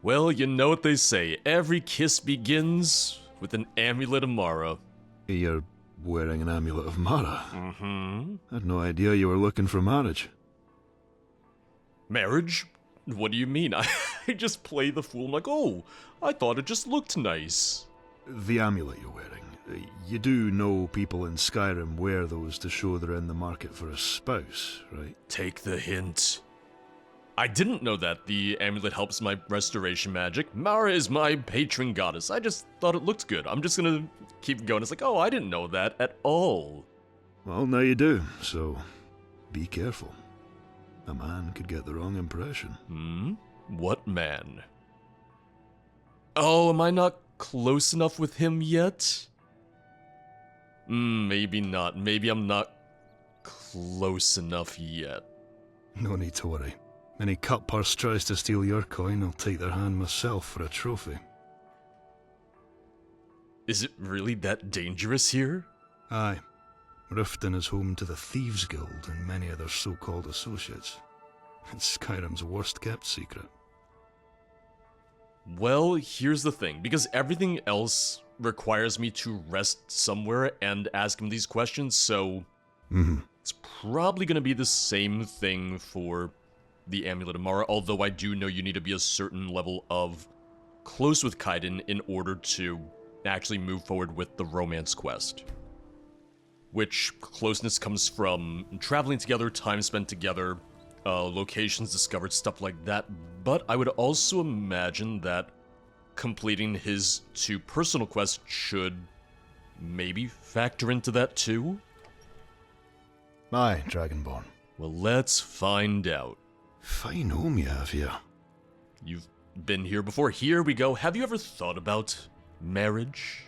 Well, you know what they say. Every kiss begins with an Amulet of Mara. You're wearing an Amulet of Mara? Mm-hmm. I had no idea you were looking for marriage. Marriage? What do you mean? I just play the fool. I'm like, oh, I thought it just looked nice. The amulet you're wearing. You do know people in Skyrim wear those to show they're in the market for a spouse, right? Take the hint. I didn't know that the amulet helps my restoration magic. Mara is my patron goddess. I just thought it looked good. I'm just gonna keep going. It's like, oh, I didn't know that at all. Well, now you do, so be careful. A man could get the wrong impression. What man? Oh, am I not close enough with him yet? Maybe not. Maybe I'm not close enough yet. No need to worry. Any cut purse tries to steal your coin, I'll take their hand myself for a trophy. Is it really that dangerous here? Aye. Riften is home to the Thieves Guild and many other so-called associates. It's Skyrim's worst-kept secret. Well, here's the thing. Because everything else requires me to rest somewhere and ask him these questions, so... It's probably gonna be the same thing for the Amulet of Mara, although I do know you need to be a certain level of close with Kaidan in order to actually move forward with the romance quest. Which closeness comes from traveling together, time spent together, locations discovered, stuff like that. But I would also imagine that completing his 2 personal quests should maybe factor into that too? Aye, Dragonborn. Well, let's find out. Fine home you have here. You've been here before. Here we go. Have you ever thought about marriage?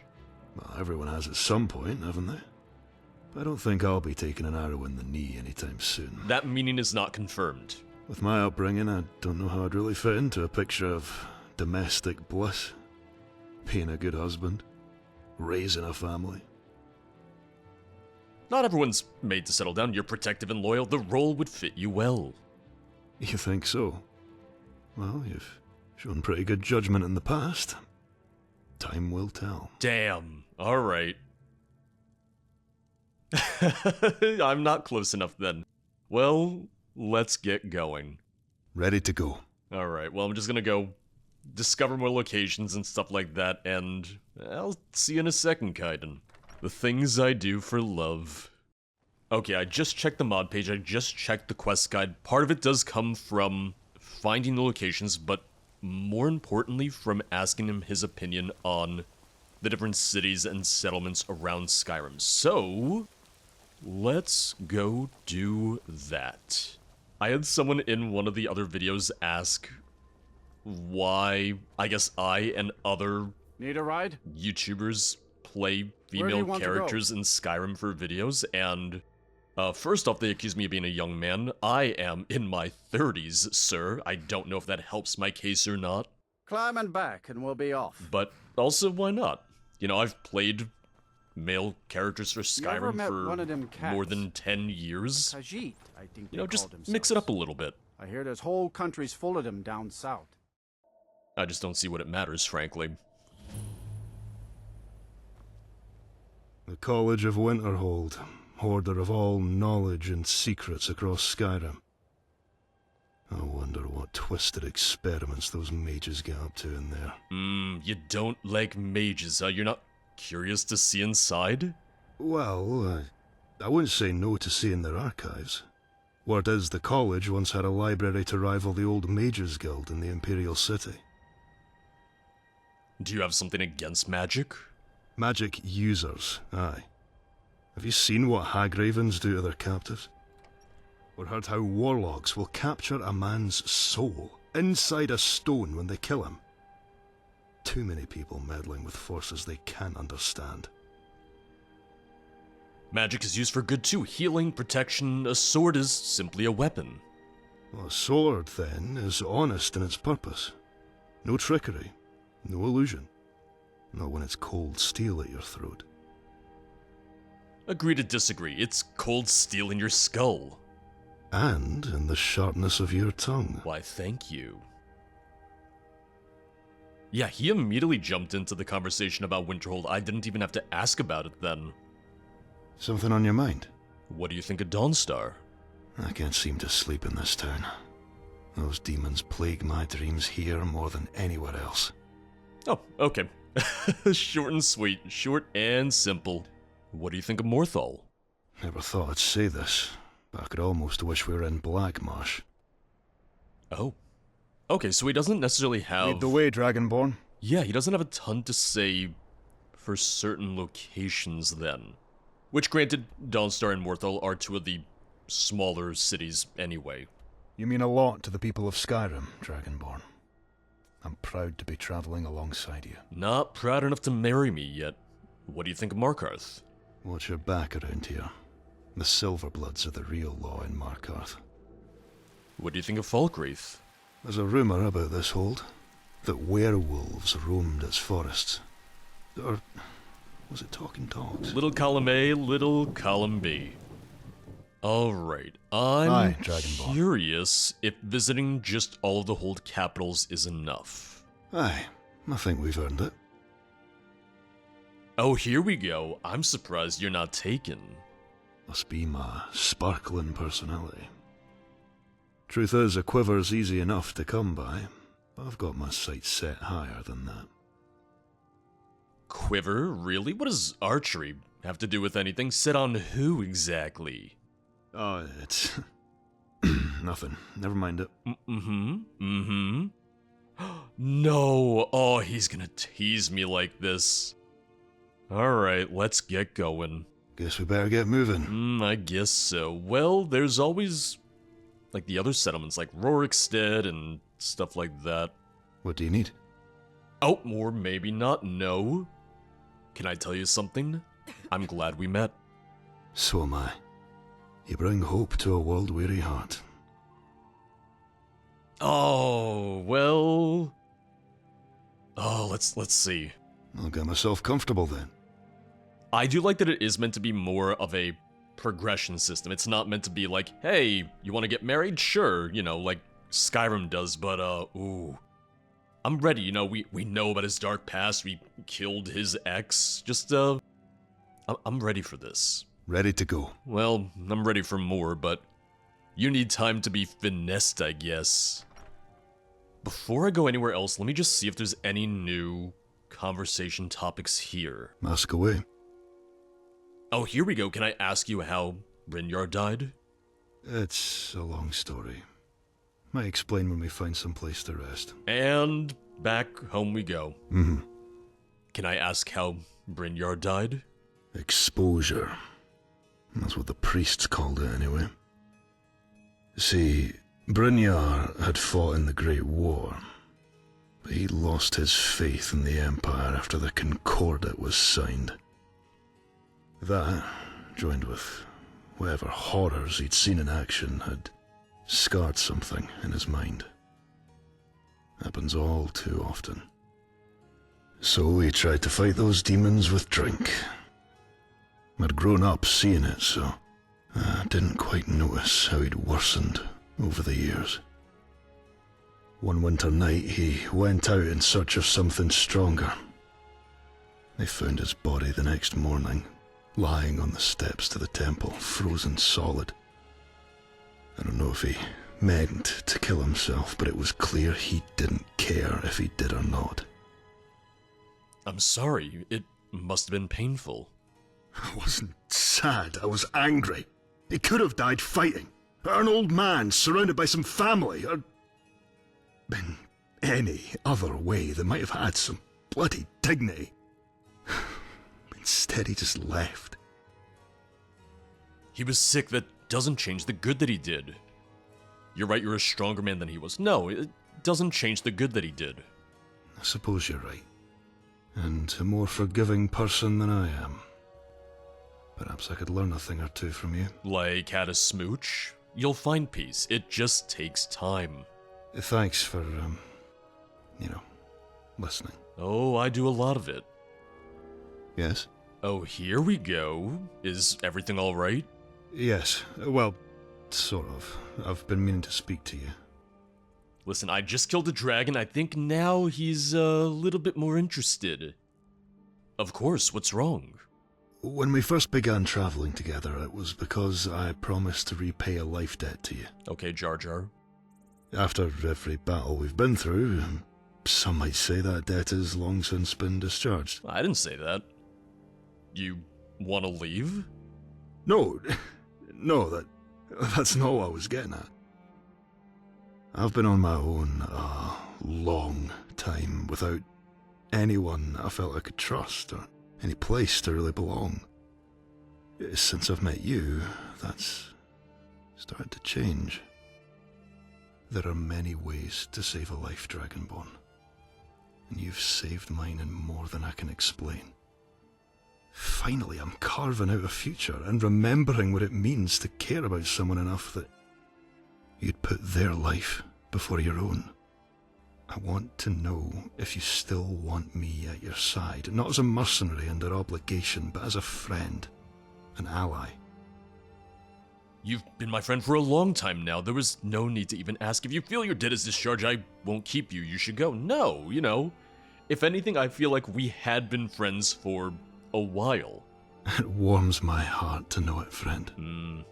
Well, everyone has at some point, haven't they? But I don't think I'll be taking an arrow in the knee anytime soon. That meaning is not confirmed. With my upbringing, I don't know how I'd really fit into a picture of domestic bliss. Being a good husband. Raising a family. Not everyone's made to settle down. You're protective and loyal. The role would fit you well. You think so? Well, you've shown pretty good judgment in the past. Time will tell. Damn. Alright. I'm not close enough then. Well, let's get going. Ready to go. Alright, well I'm just gonna go discover more locations and stuff like that, and I'll see you in a second, Kaidan. The things I do for love. Okay, I just checked the mod page, I just checked the quest guide. Part of it does come from finding the locations, but more importantly from asking him his opinion on the different cities and settlements around Skyrim. So, let's go do that. I had someone in one of the other videos ask why, I guess I and other Need a ride? YouTubers play Where do you female want to go? characters in Skyrim for videos, and first off, they accuse me of being a young man. I am in my 30s, sir. I don't know if that helps my case or not, Climbing back and we'll be off. but also, why not? You know, I've played male characters for You ever Skyrim met one of them for more cats? than 10 years. Khajiit, I think You know, they just called mix it themselves. up a little bit. I hear there's whole countries full of them down south. I just don't see what it matters, frankly. The College of Winterhold, hoarder of all knowledge and secrets across Skyrim. I wonder what twisted experiments those mages get up to in there. You don't like mages, huh? You're not curious to see inside? Well, I wouldn't say no to seeing their archives. Word is the college once had a library to rival the old Mages Guild in the Imperial City. Do you have something against magic? Magic users, aye. Have you seen what hag-ravens do to their captives? Or heard how warlocks will capture a man's soul inside a stone when they kill him? Too many people meddling with forces they can't understand. Magic is used for good too. Healing, protection. A sword is simply a weapon. Well, a sword, then, is honest in its purpose. No trickery, no illusion. Not when it's cold steel at your throat. Agree to disagree. It's cold steel in your skull. And in the sharpness of your tongue. Why, thank you. Yeah, he immediately jumped into the conversation about Winterhold. I didn't even have to ask about it then. Something on your mind? What do you think of Dawnstar? I can't seem to sleep in this town. Those demons plague my dreams here more than anywhere else. Oh, okay. Short and sweet. Short and simple. What do you think of Morthal? Never thought I'd say this, but I could almost wish we were in Blackmarsh. Oh. Okay, so he doesn't necessarily have... Lead the way, Dragonborn. Yeah, he doesn't have a ton to say for certain locations then. Which, granted, Dawnstar and Morthal are two of the smaller cities anyway. You mean a lot to the people of Skyrim, Dragonborn. I'm proud to be traveling alongside you. Not proud enough to marry me yet. What do you think of Markarth? Watch your back around here. The Silverbloods are the real law in Markarth. What do you think of Falkreath? There's a rumour about this hold, that werewolves roamed its forests. Or was it talking dogs? Little column A, little column B. Alright, I'm Aye, Dragonborn. curious if visiting just all of the hold capitals is enough. Aye, I think we've earned it. Oh, here we go. I'm surprised you're not taken. Must be my sparkling personality. Truth is, a quiver's easy enough to come by, but I've got my sights set higher than that. Quiver? Really? What does archery have to do with anything? Set on who exactly? Oh, it's... nothing. Never mind it. No! Oh, he's gonna tease me like this. Alright, let's get going. Guess we better get moving. I guess so. Well, there's always... like the other settlements, like Rorikstead and stuff like that. What do you need? Oh, or maybe not, no. Can I tell you something? I'm glad we met. So am I. You bring hope to a world-weary heart. Oh, well... Oh, let's see. I'll get myself comfortable then. I do like that it is meant to be more of a progression system. It's not meant to be like, hey, you want to get married? Sure, you know, like Skyrim does, but, ooh. I'm ready, you know, we know about his dark past, we killed his ex, just, I'm ready for this. Ready to go. Well, I'm ready for more, but you need time to be finessed, I guess. Before I go anywhere else, let me just see if there's any new conversation topics here. Ask away. Oh, here we go. Can I ask you how Brynjar died? It's a long story. Might explain when we find some place to rest. And back home we go. Mm-hmm. Can I ask how Brynjar died? Exposure. That's what the priests called it, anyway. See, Brynjar had fought in the Great War, but he lost his faith in the Empire after the Concordat was signed. That, joined with whatever horrors he'd seen in action, had scarred something in his mind. Happens all too often. So he tried to fight those demons with drink. I'd grown up seeing it, so I didn't quite notice how he'd worsened over the years. One winter night, he went out in search of something stronger. They found his body the next morning, lying on the steps to the temple, frozen solid. I don't know if he meant to kill himself, but it was clear he didn't care if he did or not. I'm sorry. It must have been painful. I wasn't sad, I was angry. He could have died fighting, or an old man surrounded by some family, or in any other way that might have had some bloody dignity. Instead, he just left. He was sick. That doesn't change the good that he did. You're right, you're a stronger man than he was. No, it doesn't change the good that he did. I suppose you're right. And a more forgiving person than I am. Perhaps I could learn a thing or two from you. Like had a smooch? You'll find peace. It just takes time. Thanks for, listening. Oh, I do a lot of it. Yes? Oh, here we go. Is everything alright? Yes, well, sort of. I've been meaning to speak to you. Listen, I just killed a dragon. I think now he's a little bit more interested. Of course, what's wrong? When we first began traveling together, it was because I promised to repay a life debt to you. Okay, Jar Jar. After every battle we've been through, some might say that debt has long since been discharged. I didn't say that. You want to leave? No, that's not what I was getting at. I've been on my own a long time without anyone I felt I could trust or any place to really belong. Since I've met you, that's started to change. There are many ways to save a life, Dragonborn. And you've saved mine in more than I can explain. Finally, I'm carving out a future and remembering what it means to care about someone enough that you'd put their life before your own. I want to know if you still want me at your side, not as a mercenary under obligation, but as a friend, an ally. You've been my friend for a long time now. There was no need to even ask. If you feel your debt is discharged, I won't keep you. You should go. No, you know. If anything, I feel like we had been friends for a while. It warms my heart to know it, friend.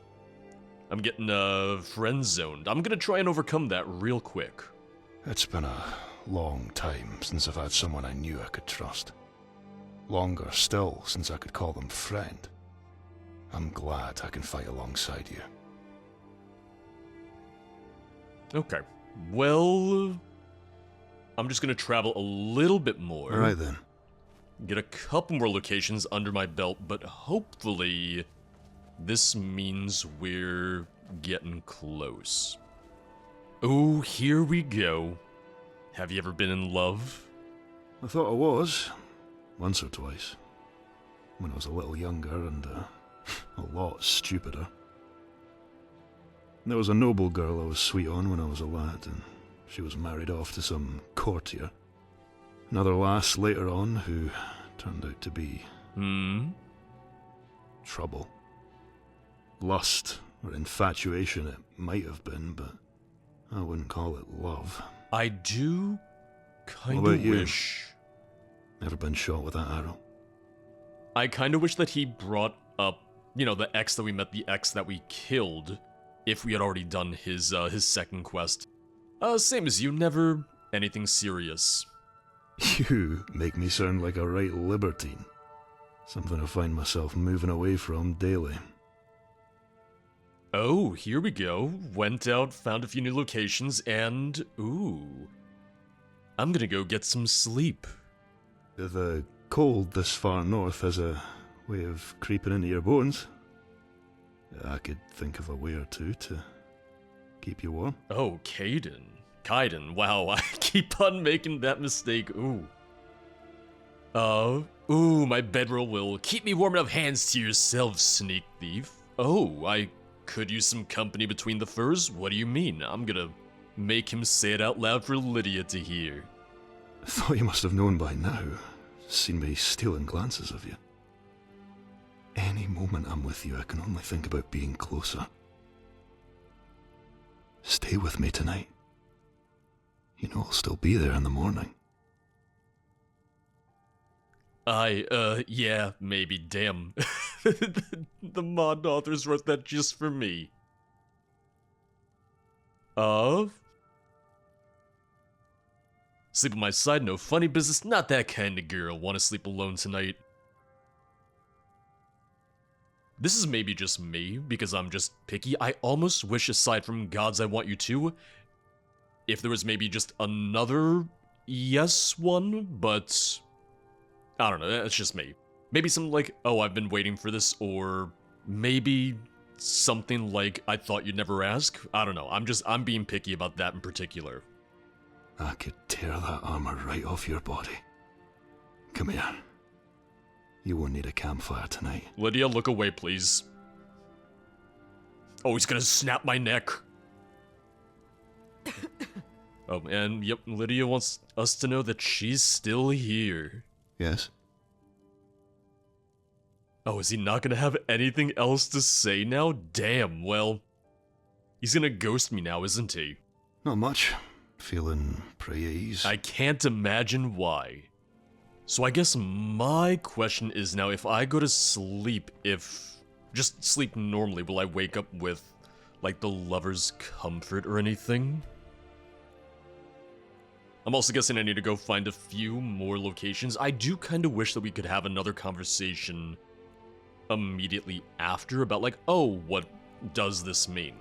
I'm getting, friend zoned. I'm gonna try and overcome that real quick. It's been a long time since I've had someone I knew I could trust. Longer still since I could call them friend. I'm glad I can fight alongside you. Okay. Well, I'm just gonna travel a little bit more. Alright then. Get a couple more locations under my belt, but hopefully this means we're getting close. Oh, here we go. Have you ever been in love? I thought I was. Once or twice. When I was a little younger and a lot stupider. There was a noble girl I was sweet on when I was a lad, and she was married off to some courtier. Another lass later on who turned out to be... trouble. Lust, or infatuation it might have been, but I wouldn't call it love. I do kind What of about you? wish... Never been shot with that arrow. I kind of wish that he brought up, you know, the ex that we met, the ex that we killed, if we had already done his second quest. Same as you, never anything serious. You make me sound like a right libertine. Something I find myself moving away from daily. Oh, here we go. Went out, found a few new locations, and... ooh. I'm gonna go get some sleep. The cold this far north has a way of creeping into your bones. I could think of a way or two to keep you warm. Oh, Kaidan, wow, I keep on making that mistake, ooh. Ooh, my bedroll will keep me warm enough. Hands to yourself, sneak thief. Oh, I could use some company between the furs? What do you mean? I'm gonna make him say it out loud for Lydia to hear. I thought you must have known by now. Seen me stealing glances of you. Any moment I'm with you, I can only think about being closer. Stay with me tonight. You know I'll still be there in the morning. Yeah, maybe, damn. The mod authors wrote that just for me. Sleep on my side, no funny business, not that kind of girl. Wanna sleep alone tonight? This is maybe just me, because I'm just picky. I almost wish, aside from Gods I Want You To, if there was maybe just another yes one, but... I don't know, that's just me. Maybe something like, oh, I've been waiting for this, or maybe something like, I thought you'd never ask. I don't know, I'm being picky about that in particular. I could tear that armor right off your body. Come here. You won't need a campfire tonight. Lydia, look away, please. Oh, he's gonna snap my neck. Oh, and yep, Lydia wants us to know that she's still here. Yes? Oh, is he not gonna have anything else to say now? Damn, well... He's gonna ghost me now, isn't he? Not much. Feeling pretty at ease? I can't imagine why. So I guess my question is now, if I go to sleep, just sleep normally, will I wake up with, like, the lover's comfort or anything? I'm also guessing I need to go find a few more locations. I do kind of wish that we could have another conversation immediately after about, like, oh, what does this mean?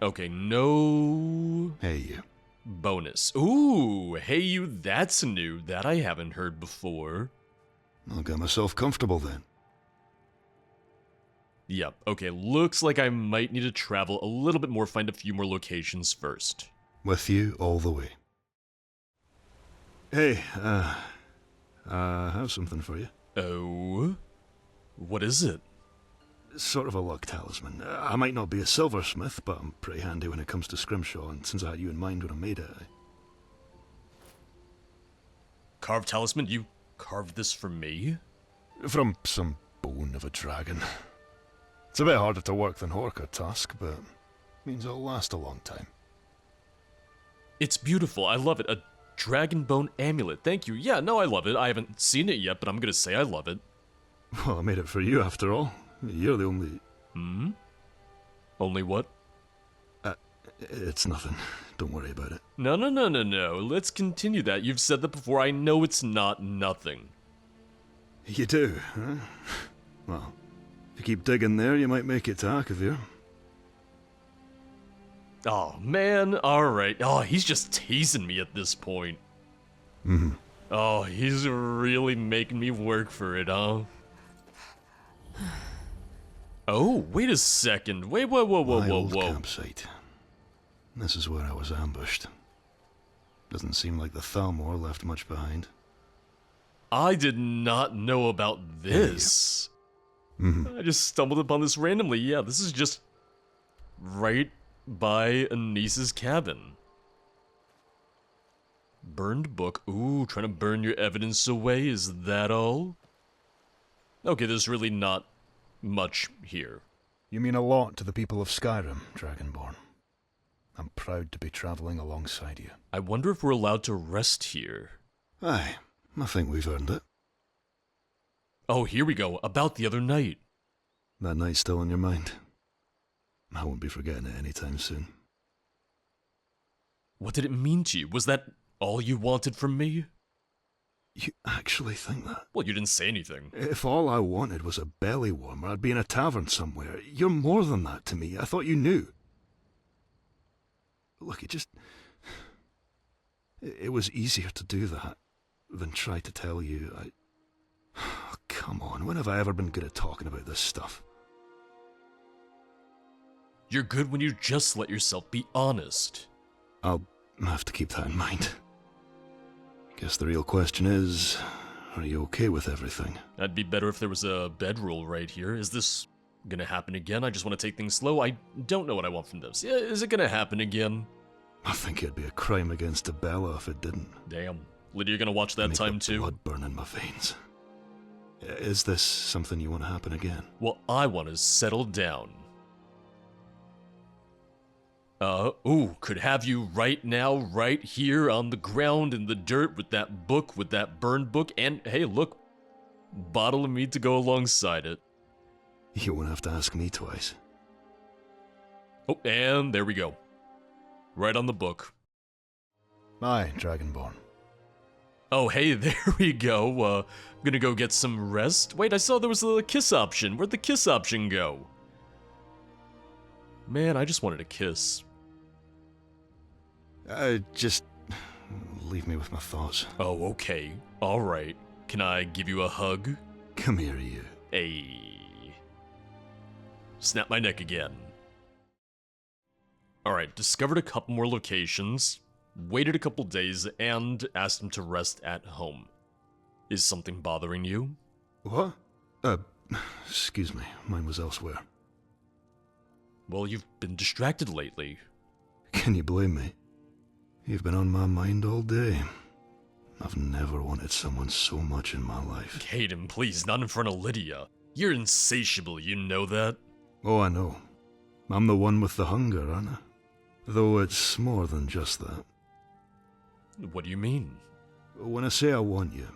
Okay, no... Hey, you. Bonus. Ooh, hey you, that's new. That I haven't heard before. I'll get myself comfortable then. Yep, okay, looks like I might need to travel a little bit more, find a few more locations first. With you all the way. Hey, I have something for you. Oh? What is it? Sort of a luck talisman. I might not be a silversmith, but I'm pretty handy when it comes to scrimshaw, and since I had you in mind when I made it, Carved talisman? You carved this for me? From some bone of a dragon. It's a bit harder to work than Hork or Tusk, but means it'll last a long time. It's beautiful, I love it. A dragon bone amulet, thank you. Yeah, no, I love it. I haven't seen it yet, but I'm gonna say I love it. Well, I made it for you after all. You're the only... Hmm? Only what? It's nothing. Don't worry about it. No. Let's continue that. You've said that before. I know it's not nothing. You do, huh? Well, if you keep digging there, you might make it to Akavir. Oh, man. Alright. Oh, he's just teasing me at this point. Mm-hmm. Oh, he's really making me work for it, huh? Oh, wait a second. Wait, whoa. My old campsite. This is where I was ambushed. Doesn't seem like the Thalmor left much behind. I did not know about this. Mm-hmm. I just stumbled upon this randomly. Yeah, this is just right by Anisa's cabin. Burned book. Ooh, trying to burn your evidence away. Is that all? Okay, there's really not much here. You mean a lot to the people of Skyrim, Dragonborn. I'm proud to be traveling alongside you. I wonder if we're allowed to rest here. Aye, I think we've earned it. Oh, here we go. About the other night. That night's still on your mind. I won't be forgetting it anytime soon. What did it mean to you? Was that all you wanted from me? You actually think that? Well, you didn't say anything. If all I wanted was a belly warmer, I'd be in a tavern somewhere. You're more than that to me. I thought you knew. Look, it was easier to do that than try to tell you. Oh, come on, when have I ever been good at talking about this stuff? You're good when you just let yourself be honest. I'll have to keep that in mind. Guess the real question is, are you okay with everything? That'd be better if there was a bedroll right here. Is this gonna happen again? I just want to take things slow. I don't know what I want from this. Yeah, is it gonna happen again? I think it'd be a crime against Abella if it didn't. Damn. Lydia gonna watch that Make time the too? blood burn in my veins. Is this something you want to happen again? Well, I want to settle down. Ooh, could have you right now, right here on the ground in the dirt with that book, with that burned book, and hey, look, bottle of mead to go alongside it. You won't have to ask me twice. Oh, and there we go. Right on the book. Aye, Dragonborn. Oh, hey, there we go. I'm gonna go get some rest. Wait, I saw there was a kiss option. Where'd the kiss option go? Man, I just wanted a kiss. Just leave me with my thoughts. Oh, okay. Alright. Can I give you a hug? Come here, you. Hey. Snap my neck again. Alright, discovered a couple more locations, waited a couple days, and asked him to rest at home. Is something bothering you? What? Excuse me. Mine was elsewhere. Well, you've been distracted lately. Can you blame me? You've been on my mind all day. I've never wanted someone so much in my life. Kaidan, please, not in front of Lydia. You're insatiable, you know that? Oh, I know. I'm the one with the hunger, aren't I? Though it's more than just that. What do you mean? When I say I want you,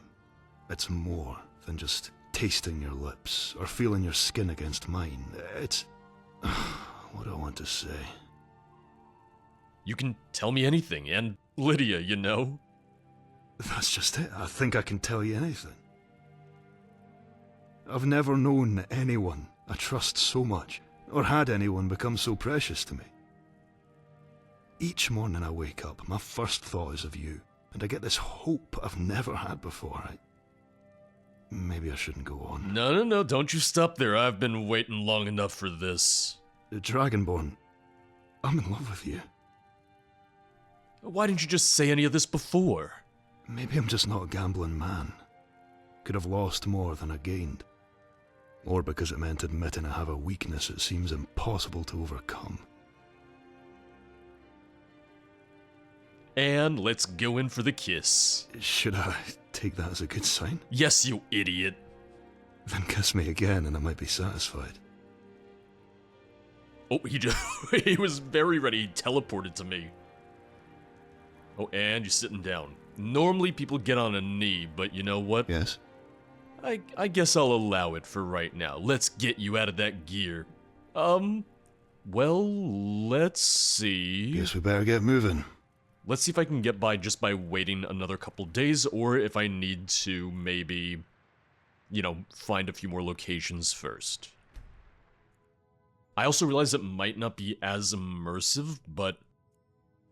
it's more than just tasting your lips or feeling your skin against mine. It's... what do I want to say? You can tell me anything, and Lydia, you know? That's just it. I think I can tell you anything. I've never known anyone I trust so much, or had anyone become so precious to me. Each morning I wake up, my first thought is of you, and I get this hope I've never had before. Maybe I shouldn't go on. No, don't you stop there. I've been waiting long enough for this. Dragonborn, I'm in love with you. Why didn't you just say any of this before? Maybe I'm just not a gambling man. Could have lost more than I gained. Or because it meant admitting I have a weakness it seems impossible to overcome. And let's go in for the kiss. Should I take that as a good sign? Yes, you idiot. Then kiss me again and I might be satisfied. Oh, he was very ready. He teleported to me. Oh, and you're sitting down. Normally people get on a knee, but you know what? Yes? I guess I'll allow it for right now. Let's get you out of that gear. Well, let's see. Guess we better get moving. Let's see if I can get by just by waiting another couple days, or if I need to maybe, you know, find a few more locations first. I also realize it might not be as immersive, but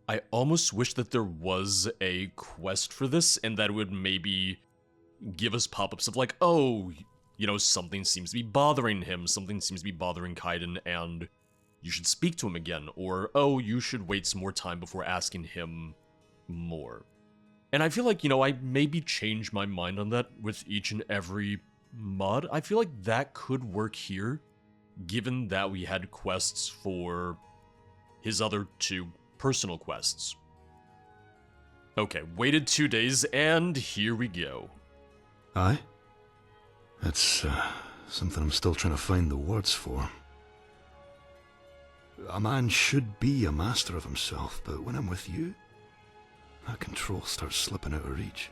I almost wish that there was a quest for this, and that it would maybe give us pop-ups of like, oh, you know, something seems to be bothering him, something seems to be bothering Kaidan, and you should speak to him again, or, oh, you should wait some more time before asking him more. And I feel like, you know, I maybe change my mind on that with each and every mod. I feel like that could work here, given that we had quests for his other two personal quests. Okay, waited 2 days, and here we go. Aye? That's, something I'm still trying to find the words for. A man should be a master of himself, but when I'm with you, that control starts slipping out of reach.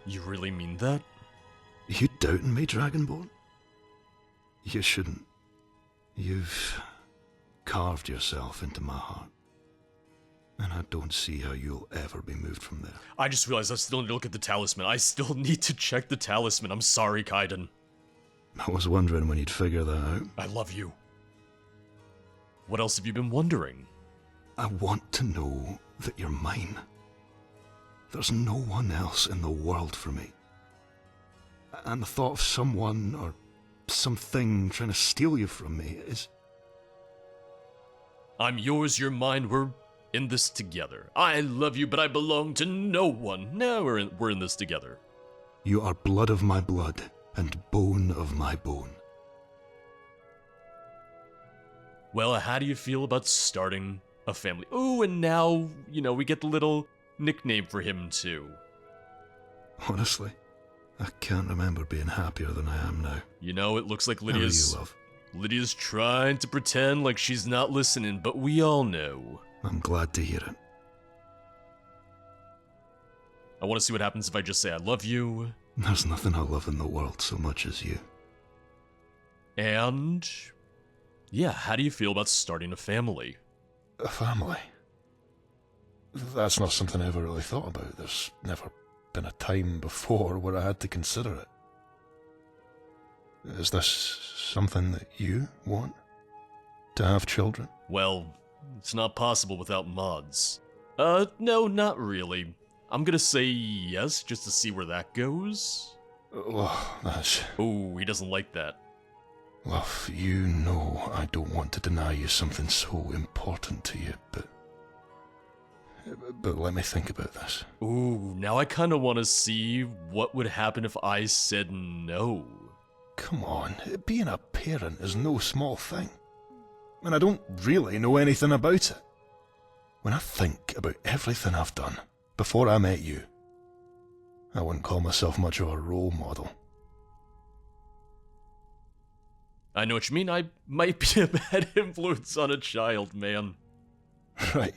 You really mean that? You doubting me, Dragonborn? You shouldn't. You've carved yourself into my heart. And I don't see how you'll ever be moved from there. I just realized I still need to look at the talisman. I still need to check the talisman. I'm sorry, Kaidan. I was wondering when you'd figure that out. I love you. What else have you been wondering? I want to know that you're mine. There's no one else in the world for me. And the thought of someone or something trying to steal you from me is... I'm yours, you're mine, we're in this together. I love you, but I belong to no one. Now we're in this together. You are blood of my blood and bone of my bone. Well, how do you feel about starting a family? Ooh, and now, you know, we get the little nickname for him too. Honestly, I can't remember being happier than I am now. You know, it looks like How are you, love? Lydia's trying to pretend like she's not listening, but we all know. I'm glad to hear it. I want to see what happens if I just say I love you. There's nothing I love in the world so much as you. And... yeah, how do you feel about starting a family? A family? That's not something I ever really thought about. There's never been a time before where I had to consider it. Is this something that you want? To have children? Well, it's not possible without mods. No, not really. I'm gonna say yes, just to see where that goes. Oh, that's... Oh, he doesn't like that. Love, you know I don't want to deny you something so important to you, but let me think about this. Ooh, now I kinda wanna see what would happen if I said no. Come on, being a parent is no small thing. And I don't really know anything about it. When I think about everything I've done before I met you, I wouldn't call myself much of a role model. I know what you mean. I might be a bad influence on a child, man. Right.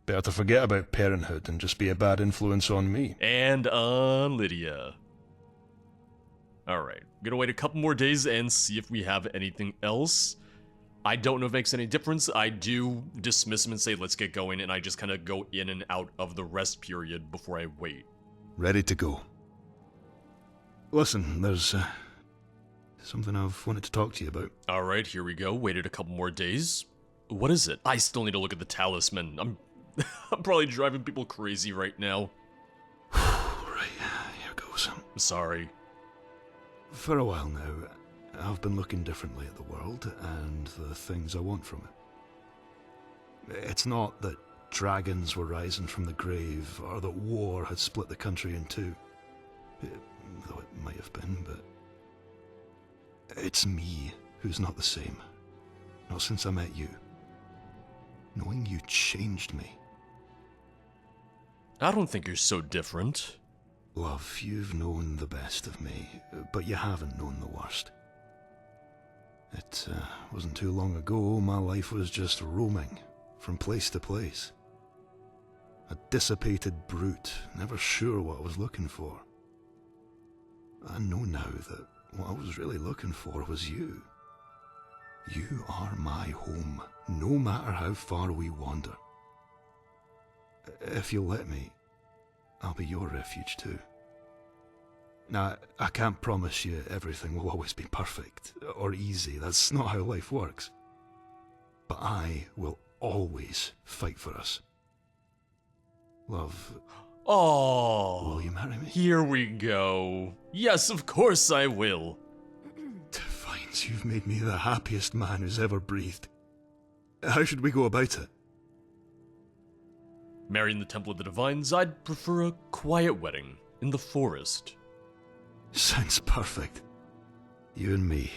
Better to forget about parenthood and just be a bad influence on me. And on Lydia. Alright, gonna wait a couple more days and see if we have anything else. I don't know if it makes any difference. I do dismiss him and say, let's get going, and I just kind of go in and out of the rest period before I wait. Ready to go. Listen, there's something I've wanted to talk to you about. Alright, here we go. Waited a couple more days. What is it? I still need to look at the talisman. I'm probably driving people crazy right now. Right, here goes. I'm sorry. For a while now, I've been looking differently at the world and the things I want from it. It's not that dragons were rising from the grave or that war had split the country in two, though it might have been, but it's me who's not the same. Not since I met you. Knowing you changed me. I don't think you're so different. Love, you've known the best of me, but you haven't known the worst. It wasn't too long ago my life was just roaming from place to place. A dissipated brute, never sure what I was looking for. I know now that what I was really looking for was you. You are my home, no matter how far we wander. If you'll let me, I'll be your refuge too. Now, I can't promise you everything will always be perfect or easy. That's not how life works. But I will always fight for us. Love, Oh, will you marry me? here we go. Yes, of course I will. Defiance, you've made me the happiest man who's ever breathed. How should we go about it? Marrying the Temple of the Divines, I'd prefer a quiet wedding in the forest. Sounds perfect. You and me,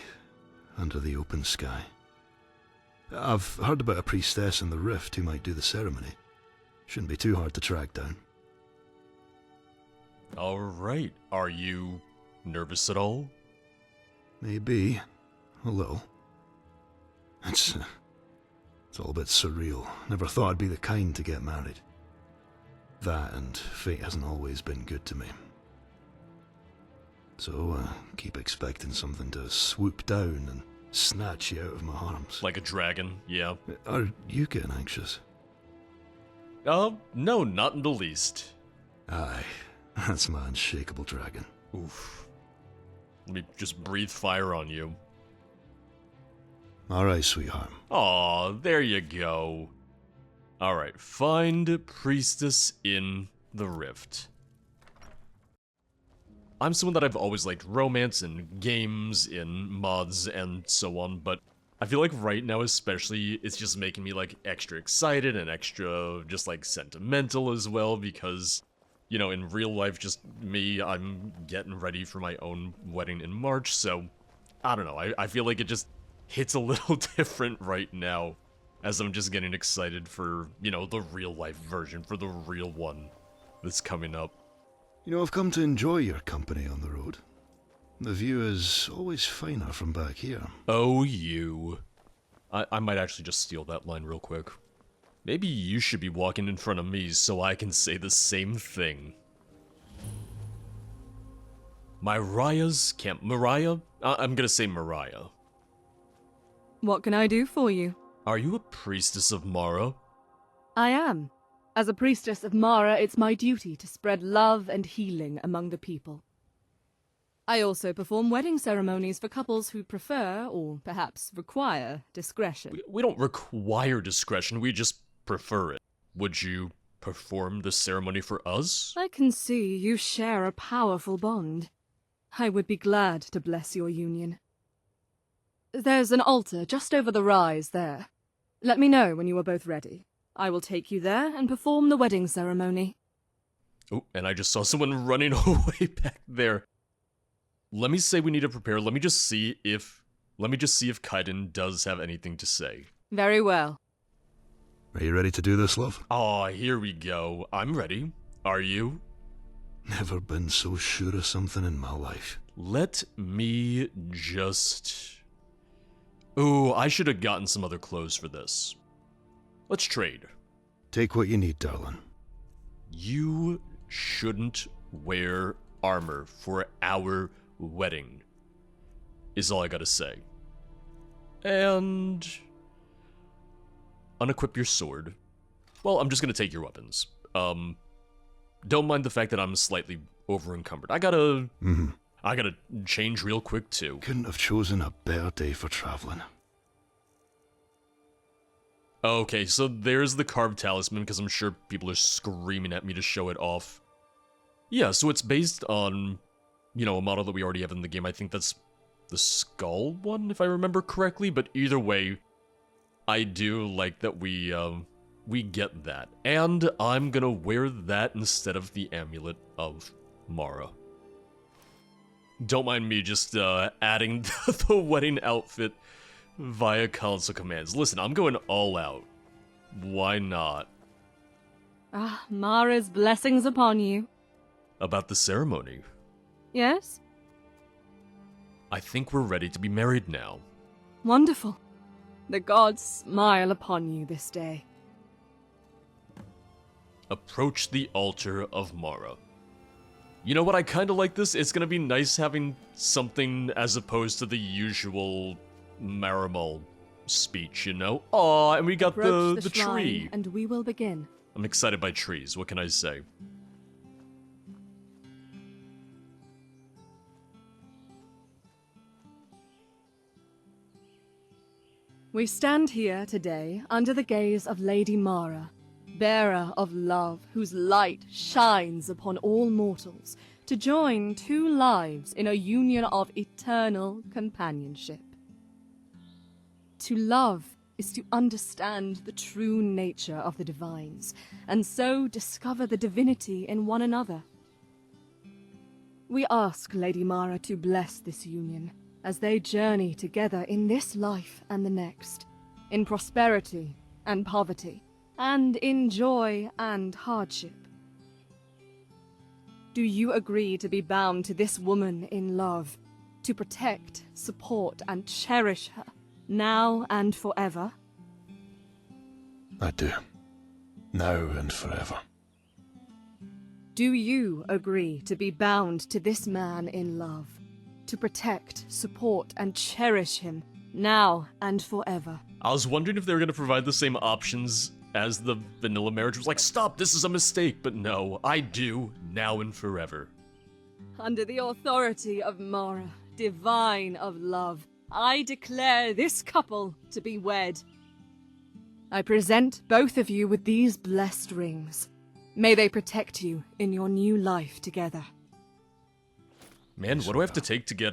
under the open sky. I've heard about a priestess in the Rift who might do the ceremony. Shouldn't be too hard to track down. Alright, are you nervous at all? Maybe. A little. It's all a bit surreal. Never thought I'd be the kind to get married. That and fate hasn't always been good to me. So, keep expecting something to swoop down and snatch you out of my arms. Like a dragon, yeah. Are you getting anxious? No, not in the least. Aye, that's my unshakable dragon. Oof. Let me just breathe fire on you. Alright, sweetheart. Aw, there you go. Alright, find priestess in the Rift. I'm someone that I've always liked romance in games, in mods, and so on, but I feel like right now especially, it's just making me like extra excited and extra just like sentimental as well, because, you know, in real life, just me, I'm getting ready for my own wedding in March, so I don't know, I feel like it just hits a little different right now, as I'm just getting excited for, you know, the real life version, for the real one that's coming up. You know, I've come to enjoy your company on the road. The view is always finer from back here. Oh, you. I might actually just steal that line real quick. Maybe you should be walking in front of me so I can say the same thing. Mariah's camp. Mariah? I'm gonna say Mariah. What can I do for you? Are you a priestess of Mara? I am. As a priestess of Mara, it's my duty to spread love and healing among the people. I also perform wedding ceremonies for couples who prefer, or perhaps require, discretion. We don't require discretion, we just prefer it. Would you perform the ceremony for us? I can see you share a powerful bond. I would be glad to bless your union. There's an altar just over the rise there. Let me know when you are both ready. I will take you there and perform the wedding ceremony. Oh, and I just saw someone running away back there. Let me say we need to prepare. Let me just see if Kaidan does have anything to say. Very well. Are you ready to do this, love? Aw, here we go. I'm ready. Are you? Never been so sure of something in my life. Let me just... Ooh, I should have gotten some other clothes for this. Let's trade. Take what you need, darling. You shouldn't wear armor for our wedding, is all I gotta say. And unequip your sword. Well, I'm just gonna take your weapons. Don't mind the fact that I'm slightly over-encumbered. I gotta change real quick, too. Couldn't have chosen a better day for traveling. Okay, so there's the carved talisman, because I'm sure people are screaming at me to show it off. Yeah, so it's based on, you know, a model that we already have in the game. I think that's the skull one, if I remember correctly, but either way, I do like that we get that. And I'm gonna wear that instead of the Amulet of Mara. Don't mind me just adding the wedding outfit via console commands. Listen, I'm going all out. Why not? Ah, Mara's blessings upon you. About the ceremony. Yes? I think we're ready to be married now. Wonderful. The gods smile upon you this day. Approach the altar of Mara. You know what, I kinda like this. It's gonna be nice having something as opposed to the usual Marimal speech, you know? Aw, and we got Approach the shrine, tree. and we will begin. I'm excited by trees, what can I say? We stand here today under the gaze of Lady Mara, bearer of love, whose light shines upon all mortals, to join two lives in a union of eternal companionship. To love is to understand the true nature of the divines, and so discover the divinity in one another. We ask Lady Mara to bless this union, as they journey together in this life and the next, in prosperity and poverty, and in joy and hardship. Do you agree to be bound to this woman in love, to protect, support, and cherish her, now and forever? I do. Now and forever. Do you agree to be bound to this man in love, to protect, support, and cherish him, now and forever? I was wondering if they were gonna provide the same options as the vanilla marriage. It was like, stop, this is a mistake, but no, I do, now and forever. Under the authority of Mara, divine of love, I declare this couple to be wed. I present both of you with these blessed rings. May they protect you in your new life together. Man, what do I have to take to get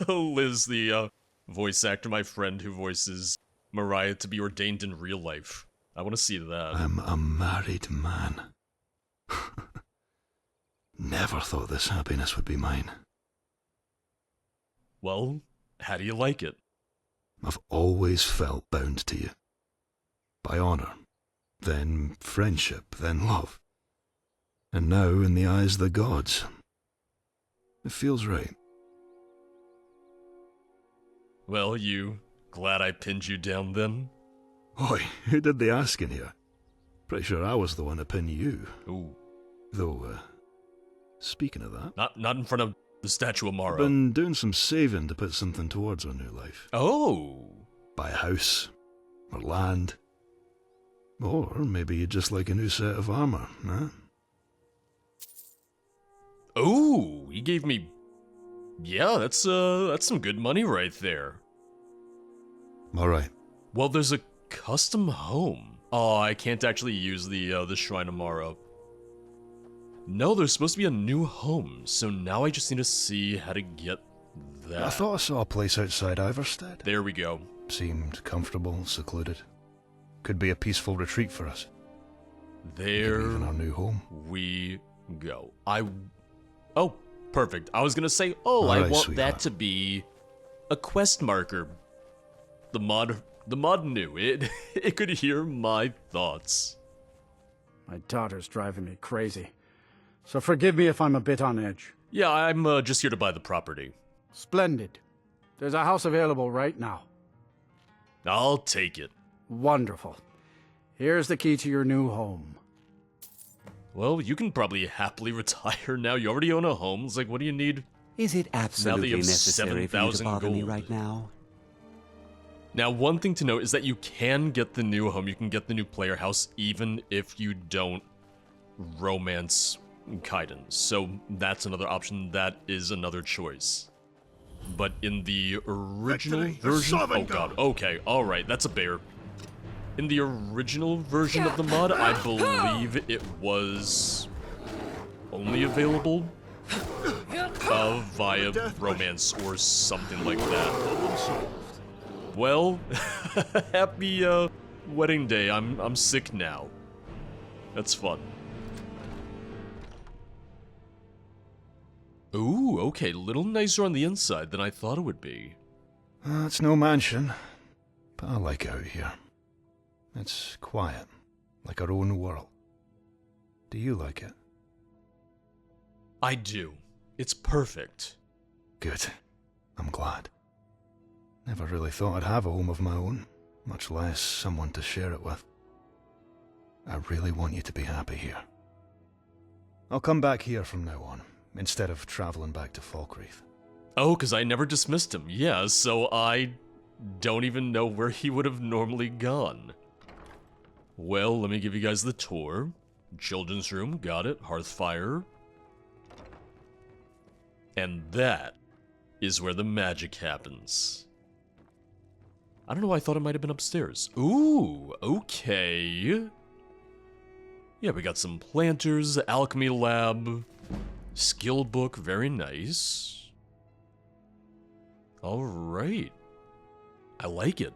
Liz, the voice actor, my friend who voices Mariah, to be ordained in real life? I want to see that. I'm a married man. Never thought this happiness would be mine. Well, how do you like it? I've always felt bound to you. By honor, then friendship, then love. And now, in the eyes of the gods, it feels right. Well, you glad I pinned you down then? Oi, who did the asking here? Pretty sure I was the one to pin you. Ooh. Though, speaking of that... Not in front of the statue of Mara. I've been doing some saving to put something towards our new life. Oh! Buy a house, or land. Or maybe you'd just like a new set of armor, huh? Oh, he gave me... Yeah, that's some good money right there. Alright. Well, there's a custom home. Oh, I can't actually use the Shrine of Mara. No, there's supposed to be a new home, so now I just need to see how to get that. I thought I saw a place outside Iverstead. There we go. Seemed comfortable, secluded. Could be a peaceful retreat for us. There Maybe even our new home. we go. Oh, perfect. I was gonna say, I Alright, want sweetheart. that to be a quest marker. The mod knew it. It could hear my thoughts. My daughter's driving me crazy. So forgive me if I'm a bit on edge. Yeah, I'm just here to buy the property. Splendid. There's a house available right now. I'll take it. Wonderful. Here's the key to your new home. Well, you can probably happily retire now. You already own a home. It's like, what do you need? Is it absolutely have necessary for you to 7,000 bother me gold. right now? Now, one thing to note is that you can get the new home. You can get the new player house even if you don't romance Kaidan. So that's another option. That is another choice. But in the original Victory, the version... Oh Sovngarde. god, okay, alright, that's a bear. In the original version of the mod, I believe it was only available via romance or something like that. Well, happy wedding day. I'm sick now. That's fun. Ooh, okay, a little nicer on the inside than I thought it would be. It's no mansion, but I like it out here. It's quiet, like our own world. Do you like it? I do. It's perfect. Good. I'm glad. Never really thought I'd have a home of my own, much less someone to share it with. I really want you to be happy here. I'll come back here from now on, instead of traveling back to Falkreath. Oh, because I never dismissed him. Yeah, so I don't even know where he would have normally gone. Well, let me give you guys the tour. Children's room, got it. Hearthfire. And that is where the magic happens. I don't know, I thought it might have been upstairs. Ooh, okay. Yeah, we got some planters, alchemy lab, skill book, very nice. Alright. I like it.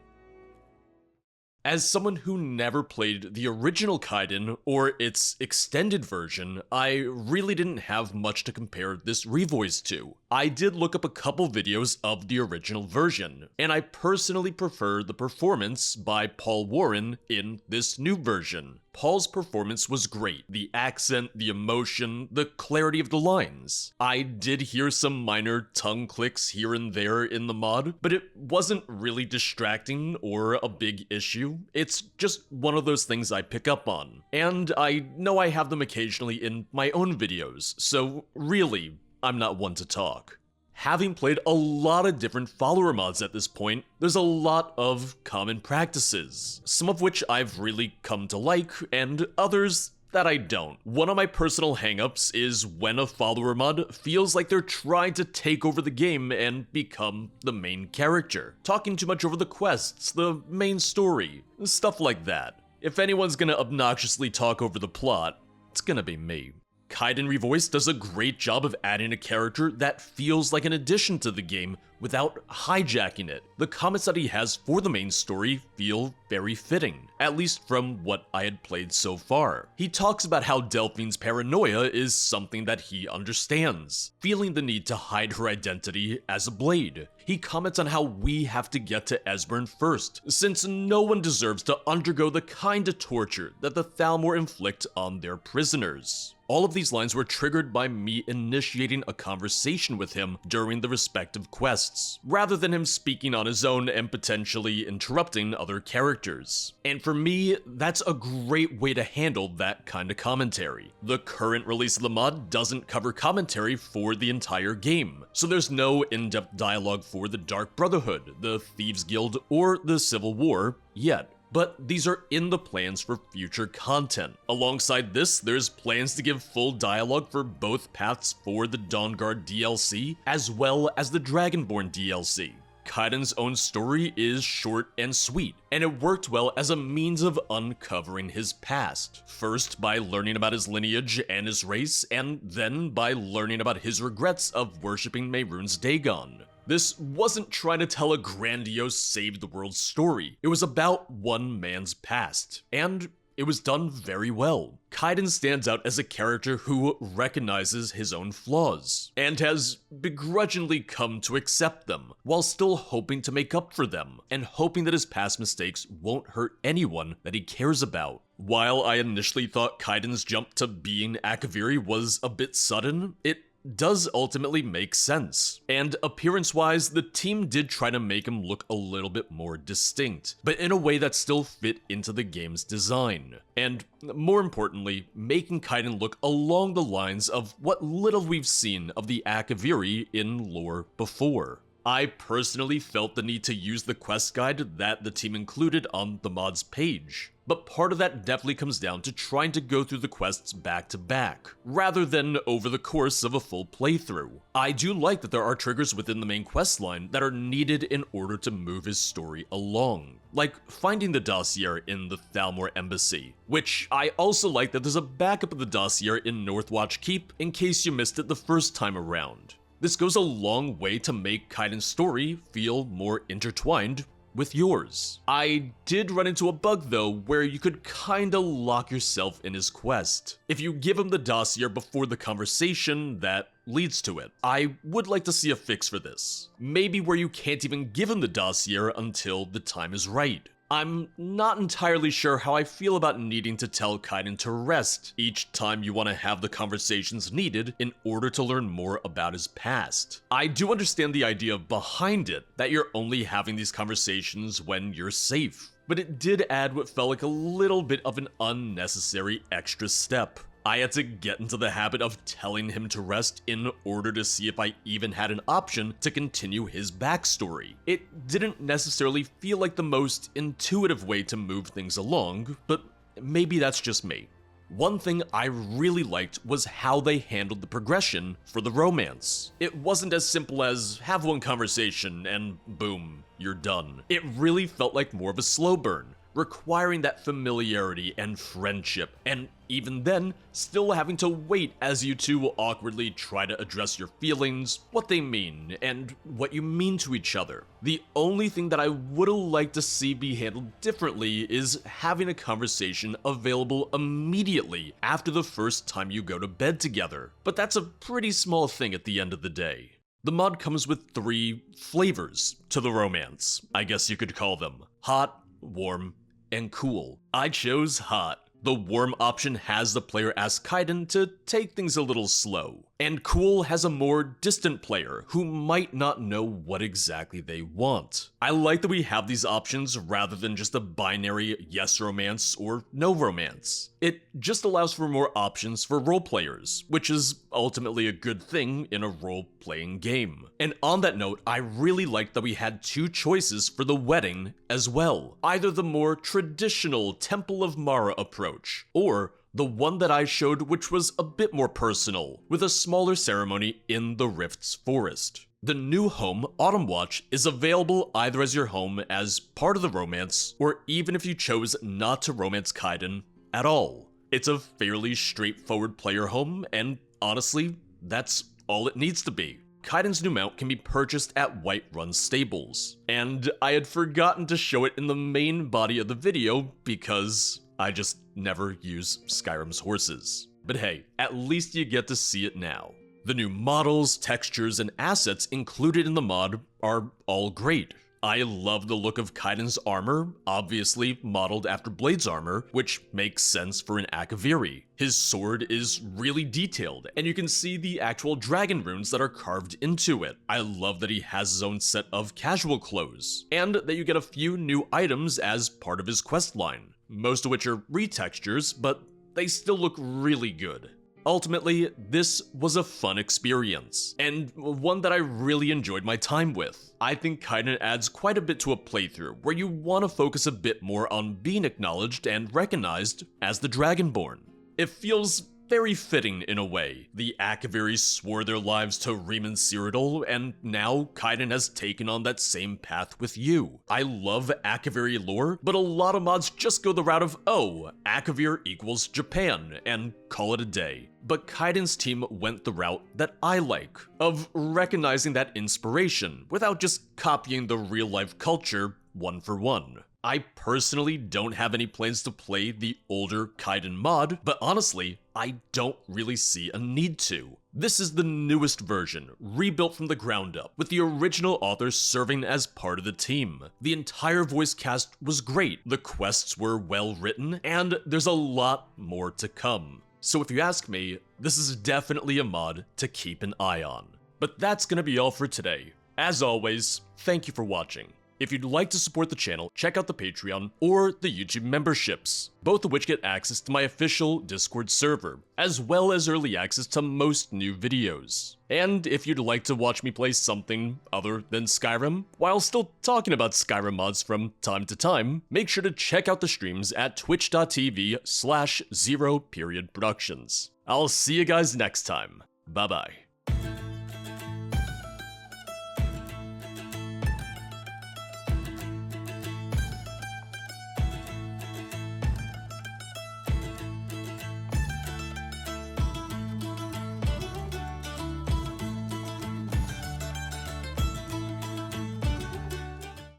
As someone who never played the original Kaidan or its extended version, I really didn't have much to compare this Revoiced to. I did look up a couple videos of the original version, and I personally prefer the performance by Paul Warren in this new version. Paul's performance was great. The accent, the emotion, the clarity of the lines. I did hear some minor tongue clicks here and there in the mod, but it wasn't really distracting or a big issue. It's just one of those things I pick up on. And I know I have them occasionally in my own videos, so really, I'm not one to talk. Having played a lot of different follower mods at this point, there's a lot of common practices, some of which I've really come to like, and others that I don't. One of my personal hangups is when a follower mod feels like they're trying to take over the game and become the main character, talking too much over the quests, the main story, stuff like that. If anyone's gonna obnoxiously talk over the plot, it's gonna be me. Kaidan Revoiced does a great job of adding a character that feels like an addition to the game without hijacking it. The comments that he has for the main story feel very fitting, at least from what I had played so far. He talks about how Delphine's paranoia is something that he understands, feeling the need to hide her identity as a blade. He comments on how we have to get to Esbern first, since no one deserves to undergo the kind of torture that the Thalmor inflict on their prisoners. All of these lines were triggered by me initiating a conversation with him during the respective quests, rather than him speaking on his own and potentially interrupting other characters. And for me, that's a great way to handle that kind of commentary. The current release of the mod doesn't cover commentary for the entire game, so there's no in-depth dialogue for the Dark Brotherhood, the Thieves Guild, or the Civil War yet. But these are in the plans for future content. Alongside this, there's plans to give full dialogue for both paths for the Dawnguard DLC, as well as the Dragonborn DLC. Kaidan's own story is short and sweet, and it worked well as a means of uncovering his past. First by learning about his lineage and his race, and then by learning about his regrets of worshipping Mehrunes Dagon. This wasn't trying to tell a grandiose save-the-world story. It was about one man's past, and it was done very well. Kaidan stands out as a character who recognizes his own flaws, and has begrudgingly come to accept them, while still hoping to make up for them, and hoping that his past mistakes won't hurt anyone that he cares about. While I initially thought Kaidan's jump to being Akaviri was a bit sudden, it does ultimately make sense. And appearance-wise, the team did try to make him look a little bit more distinct, but in a way that still fit into the game's design. And more importantly, making Kaidan look along the lines of what little we've seen of the Akaviri in lore before. I personally felt the need to use the quest guide that the team included on the mod's page, but part of that definitely comes down to trying to go through the quests back to back, rather than over the course of a full playthrough. I do like that there are triggers within the main quest line that are needed in order to move his story along, like finding the dossier in the Thalmor Embassy, which I also like that there's a backup of the dossier in Northwatch Keep in case you missed it the first time around. This goes a long way to make Kaidan's story feel more intertwined with yours. I did run into a bug though, where you could kinda lock yourself in his quest. If you give him the dossier before the conversation that leads to it. I would like to see a fix for this. Maybe where you can't even give him the dossier until the time is right. I'm not entirely sure how I feel about needing to tell Kaidan to rest each time you want to have the conversations needed in order to learn more about his past. I do understand the idea behind it, that you're only having these conversations when you're safe, but it did add what felt like a little bit of an unnecessary extra step. I had to get into the habit of telling him to rest in order to see if I even had an option to continue his backstory. It didn't necessarily feel like the most intuitive way to move things along, but maybe that's just me. One thing I really liked was how they handled the progression for the romance. It wasn't as simple as have one conversation and boom, you're done. It really felt like more of a slow burn, requiring that familiarity and friendship, and even then, still having to wait as you two will awkwardly try to address your feelings, what they mean, and what you mean to each other. The only thing that I would've liked to see be handled differently is having a conversation available immediately after the first time you go to bed together, but that's a pretty small thing at the end of the day. The mod comes with 3 flavors to the romance, I guess you could call them: hot, warm, and cool. I chose hot. The warm option has the player ask Kaidan to take things a little slow, and cool has a more distant player who might not know what exactly they want. I like that we have these options rather than just a binary yes romance or no romance. It just allows for more options for role players, which is ultimately a good thing in a role-playing game. And on that note, I really liked that we had 2 choices for the wedding as well. Either the more traditional Temple of Mara approach, or the one that I showed, which was a bit more personal, with a smaller ceremony in the Rift's forest. The new home, Autumn Watch, is available either as your home as part of the romance, or even if you chose not to romance Kaidan at all. It's a fairly straightforward player home, and honestly, that's all it needs to be. Kaidan's new mount can be purchased at Whiterun Stables, and I had forgotten to show it in the main body of the video because I just never use Skyrim's horses. But hey, at least you get to see it now. The new models, textures, and assets included in the mod are all great. I love the look of Kaidan's armor, obviously modeled after Blade's armor, which makes sense for an Akaviri. His sword is really detailed, and you can see the actual dragon runes that are carved into it. I love that he has his own set of casual clothes, and that you get a few new items as part of his questline, most of which are retextures, but they still look really good. Ultimately, this was a fun experience, and one that I really enjoyed my time with. I think Kaidan adds quite a bit to a playthrough where you want to focus a bit more on being acknowledged and recognized as the Dragonborn. It feels very fitting in a way. The Akaviri swore their lives to Riemann Cyrodiil, and now Kaidan has taken on that same path with you. I love Akaviri lore, but a lot of mods just go the route of, oh, Akavir equals Japan, and call it a day. But Kaidan's team went the route that I like, of recognizing that inspiration without just copying the real-life culture one for one. I personally don't have any plans to play the older Kaidan mod, but honestly, I don't really see a need to. This is the newest version, rebuilt from the ground up, with the original author serving as part of the team. The entire voice cast was great, the quests were well written, and there's a lot more to come. So if you ask me, this is definitely a mod to keep an eye on. But that's gonna be all for today. As always, thank you for watching. If you'd like to support the channel, check out the Patreon or the YouTube memberships, both of which get access to my official Discord server, as well as early access to most new videos. And if you'd like to watch me play something other than Skyrim, while still talking about Skyrim mods from time to time, make sure to check out the streams at twitch.tv/0periodproductions. I'll see you guys next time. Bye bye.